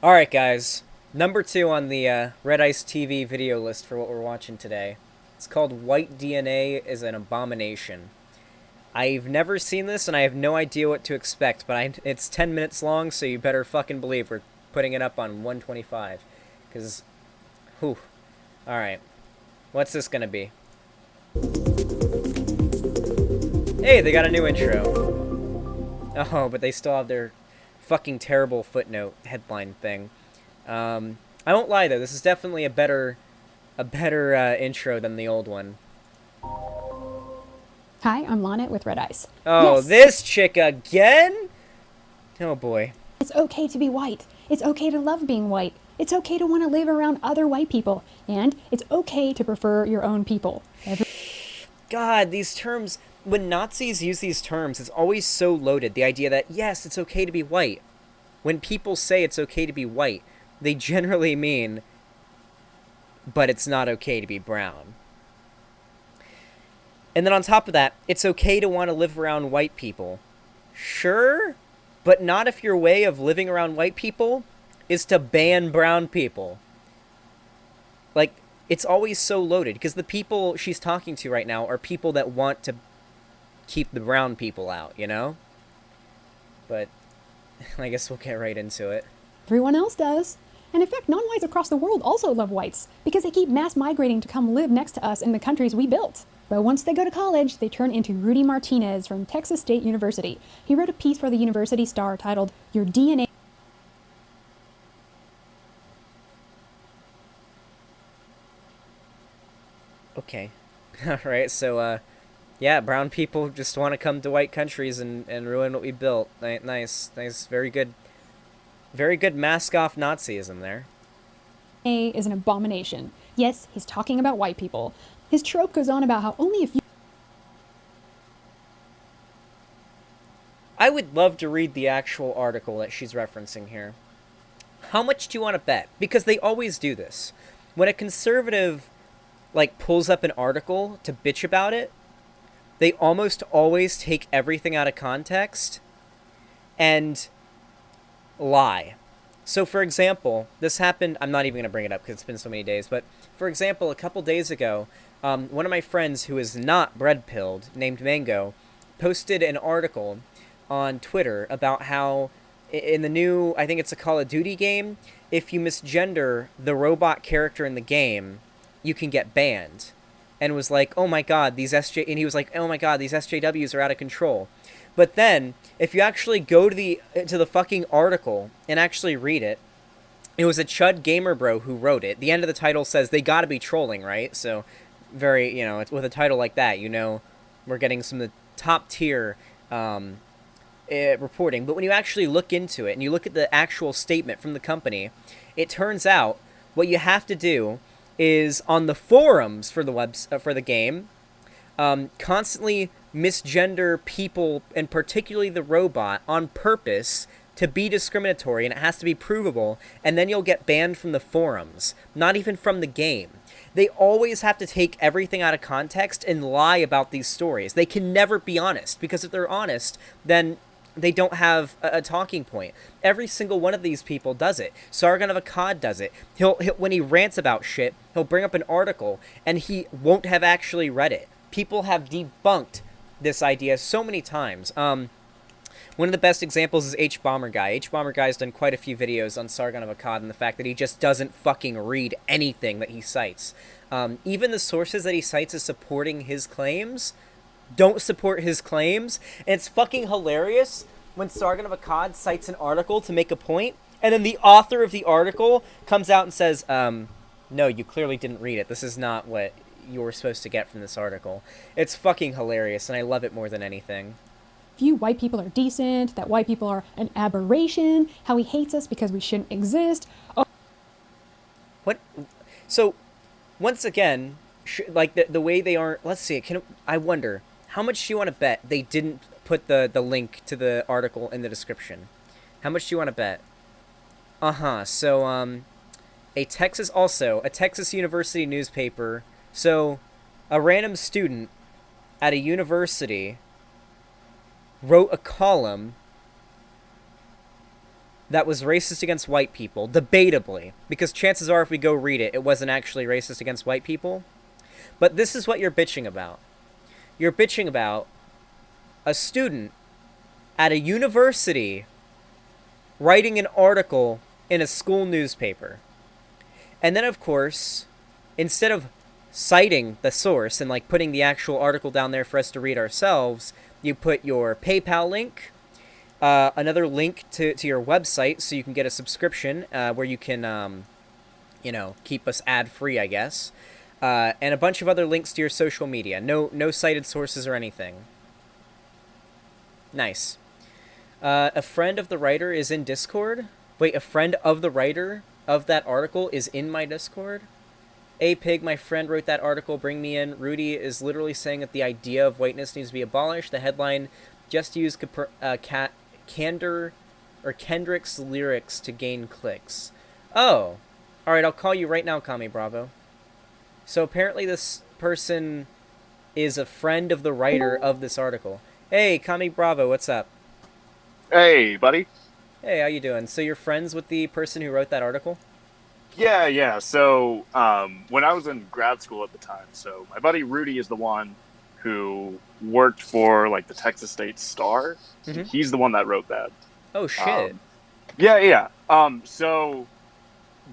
Alright guys, number 2 on the RedIceTV video list for what we're watching today. It's called White DNA is an Abomination. I've never seen this and I have no idea what to expect, but it's 10 minutes long, so you better fucking believe we're putting it up on 125. Because, whew. Alright, what's this gonna be? Hey, they got a new intro. Oh, but they still have their fucking terrible footnote headline thing. I won't lie though, this is definitely a better intro than the old one. Hi, I'm Lonnet with Red Ice. Oh, yes. This chick again? Oh boy. It's okay to be white. It's okay to love being white. It's okay to want to live around other white people. And it's okay to prefer your own people. God, these terms, when Nazis use these terms, it's always so loaded. The idea that, yes, it's okay to be white. When people say it's okay to be white, they generally mean, but it's not okay to be brown. And then on top of that, it's okay to want to live around white people. Sure, but not if your way of living around white people is to ban brown people. Like, it's always so loaded, because the people she's talking to right now are people that want to keep the brown people out, you know? But I guess we'll get right into it. Everyone else does. And in fact, non-whites across the world also love whites, because they keep mass migrating to come live next to us in the countries we built. But once they go to college, they turn into Rudy Martinez from Texas State University. He wrote a piece for the University Star titled, "Your DNA..." Okay. Alright, so, yeah, brown people just want to come to white countries and ruin what we built. Nice, very good mask-off Nazism there. Is an abomination. Yes, he's talking about white people. His trope goes on about how only a few... I would love to read the actual article that she's referencing here. How much do you want to bet? Because they always do this. When a conservative, like, pulls up an article to bitch about it, they almost always take everything out of context and lie. So, for example, this happened... I'm not even going to bring it up because it's been so many days, but, for example, a couple days ago, one of my friends who is not bread-pilled, named Mango, posted an article on Twitter about how in the new, I think it's a Call of Duty game, if you misgender the robot character in the game, you can get banned. And was like, oh my god, these and he was like, oh my god, these SJWs are out of control. But then, if you actually go to the fucking article and actually read it, it was a Chud Gamer Bro who wrote it. The end of the title says they gotta be trolling, right? So, very, you know, it's with a title like that, you know, we're getting some of the top tier reporting. But when you actually look into it and you look at the actual statement from the company, it turns out what you have to do is on the forums for the game, constantly misgender people, and particularly the robot, on purpose to be discriminatory, and it has to be provable, and then you'll get banned from the forums, not even from the game. They always have to take everything out of context and lie about these stories. They can never be honest, because if they're honest, then they don't have a talking point. Every single one of these people does it. Sargon of Akkad does it. He'll when he rants about shit, he'll bring up an article, and he won't have actually read it. People have debunked this idea so many times. One of the best examples is H-Bomber Guy. H-Bomber Guy's done quite a few videos on Sargon of Akkad and the fact that he just doesn't fucking read anything that he cites. Even the sources that he cites as supporting his claims don't support his claims. And it's fucking hilarious when Sargon of Akkad cites an article to make a point, and then the author of the article comes out and says, no, you clearly didn't read it. This is not what you were supposed to get from this article. It's fucking hilarious, and I love it more than anything. Few white people are decent, that white people are an aberration, how he hates us because we shouldn't exist. Oh. What? So, once again, like the way they aren't... Let's see, I wonder, how much do you want to bet they didn't put the link to the article in the description? How much do you want to bet? So, a Texas University newspaper. So, a random student at a university wrote a column that was racist against white people, debatably, because chances are if we go read it, it wasn't actually racist against white people. But this is what you're bitching about. You're bitching about a student at a university writing an article in a school newspaper. And then, of course, instead of citing the source and like putting the actual article down there for us to read ourselves, you put your PayPal link, another link to your website so you can get a subscription where you can, keep us ad free, I guess, and a bunch of other links to your social media. No cited sources or anything. Nice. A friend of the writer is in Discord. Wait, a friend of the writer of that article is in my Discord? A Pig, my friend, wrote that article. Bring me in. Rudy is literally saying that the idea of whiteness needs to be abolished. The headline just used Kendrick's lyrics to gain clicks. Oh. Alright, I'll call you right now, Kami Bravo. So apparently this person is a friend of the writer of this article. Hey, Kami Bravo, what's up? Hey, buddy. Hey, how you doing? So you're friends with the person who wrote that article? Yeah. So, when I was in grad school at the time, so my buddy Rudy is the one who worked for like the Texas State Star. Mm-hmm. He's the one that wrote that. Oh shit. Yeah. So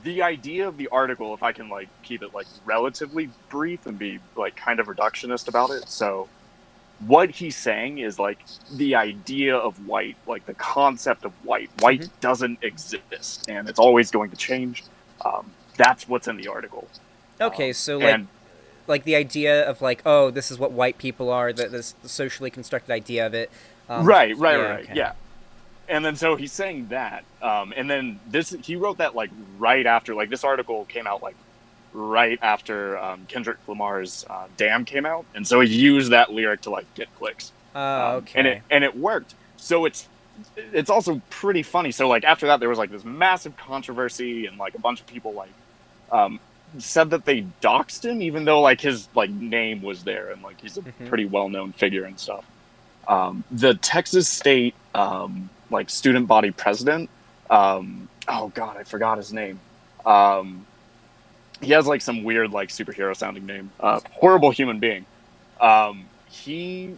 the idea of the article, if I can like keep it like relatively brief and be like kind of reductionist about it, so what he's saying is like the idea of white, like the concept of white. White doesn't exist, and it's always going to change. That's what's in the article. Okay, so like the idea of like, oh, this is what white people are, this socially constructed idea of it. Right. Okay. Yeah. And then so he's saying that, and then he wrote that like right after, like this article came out like right after Kendrick Lamar's "Damn" came out, and so he used that lyric to like get clicks. Okay. And it worked. So it's also pretty funny. So like after that, there was like this massive controversy, and like a bunch of people like said that they doxed him, even though like his like name was there, and like he's a pretty well known figure and stuff. The Texas State like student body president. Oh God, I forgot his name. He has like some weird like superhero sounding name. Horrible human being. He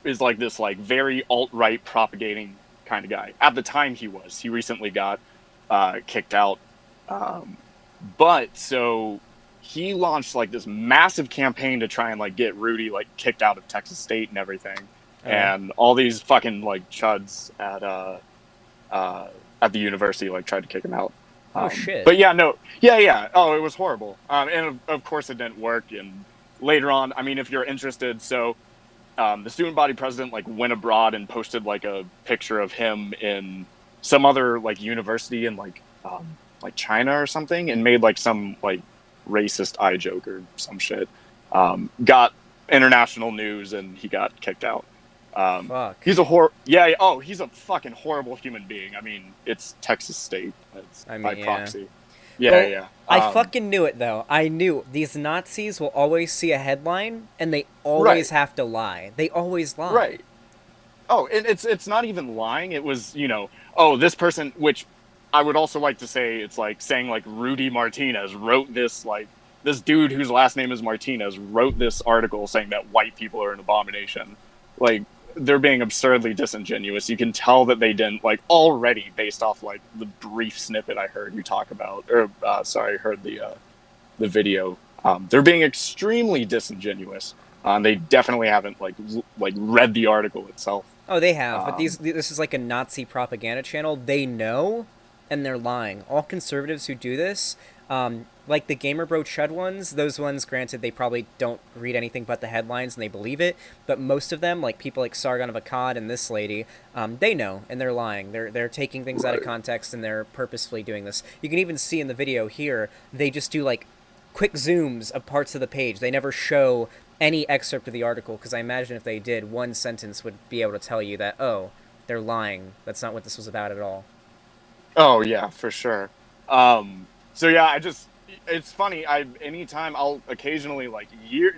is like this like very alt-right propagating kind of guy. At the time he recently got kicked out. But so he launched like this massive campaign to try and like get Rudy like kicked out of Texas State and everything. And all these fucking like chuds at the university like tried to kick him out. Oh shit. But yeah. Oh, it was horrible. And of course it didn't work. And later on, I mean, if you're interested, so the student body president like went abroad and posted like a picture of him in some other like university in like China or something, and made like some like racist eye joke or some shit. Got international news, and he got kicked out. Fuck. He's a fucking horrible human being. I mean, it's Texas State. It's by proxy. Yeah. I fucking knew it, though. I knew these Nazis will always see a headline, and they always have to lie. They always lie. Right. Oh, it's not even lying. It was, this person, which I would also like to say, it's like saying like Rudy Martinez wrote this, like this dude whose last name is Martinez wrote this article saying that white people are an abomination. Like, they're being absurdly disingenuous. You can tell that they didn't, like, already based off like the brief snippet I heard you talk about, or heard the video. They're being extremely disingenuous. They definitely haven't like read the article itself. Oh, they have, but this is like a Nazi propaganda channel. They know, and they're lying. All conservatives who do this, like the Gamer Bro Chud ones, those ones, granted, they probably don't read anything but the headlines and they believe it, but most of them, like people like Sargon of Akkad and this lady, they know, and they're lying. They're taking things out of context, and they're purposefully doing this. You can even see in the video here, they just do like quick zooms of parts of the page. They never show any excerpt of the article, because I imagine if they did, one sentence would be able to tell you that, oh, they're lying. That's not what this was about at all. Oh yeah, for sure. So yeah, it's funny. Anytime I'll occasionally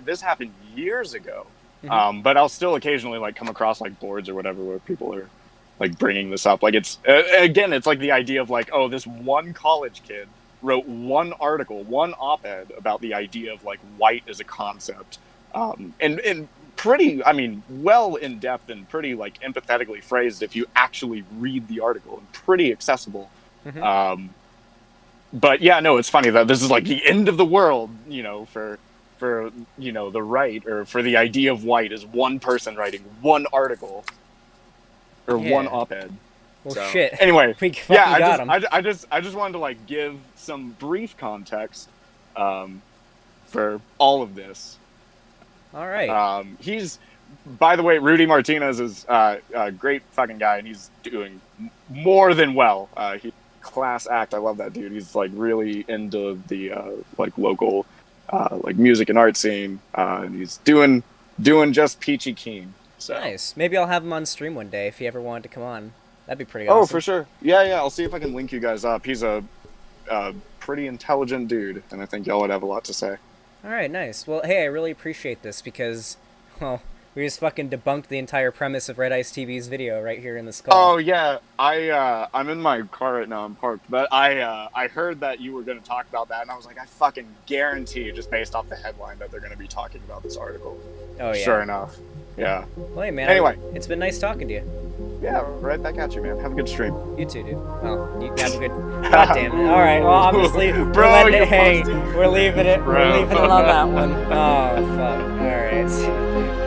this happened years ago, but I'll still occasionally like come across like boards or whatever where people are like bringing this up. Like it's again, it's like the idea of like, oh, this one college kid wrote one article, one op-ed about the idea of like white as a concept, and pretty, I mean, well in depth and pretty like empathetically phrased if you actually read the article, and pretty accessible. Mm-hmm. But yeah, no, it's funny that this is like the end of the world, for the right, or for the idea of white is one person writing one article or one op-ed. Well, So, shit. anyway, We fucking got him. I just wanted to like give some brief context for all of this. All right. He's, by the way, Rudy Martinez is a great fucking guy, and he's doing more than well. He class act. I love that dude. He's like really into the like local like music and art scene, and he's doing just peachy keen. So. Nice. Maybe I'll have him on stream one day if he ever wanted to come on. That'd be pretty awesome. Oh, for sure. Yeah. I'll see if I can link you guys up. He's a pretty intelligent dude, and I think y'all would have a lot to say. All right, nice. Well, hey, I really appreciate this because, well, we just fucking debunked the entire premise of RedIceTV's video right here in this call. Oh yeah, I'm in my car right now. I'm parked, but I heard that you were going to talk about that, and I was like, I fucking guarantee, just based off the headline, that they're going to be talking about this article. Oh yeah. Sure enough. Yeah. Well, hey man. Anyway, it's been nice talking to you. Yeah, right back at you, man. Have a good stream. You too, dude. Well, you have a good. God damn it! All right. Well, obviously, Bro, we're letting it you're hang. busted. We're leaving it. Bro. We're leaving it on that one. Oh fuck. All right.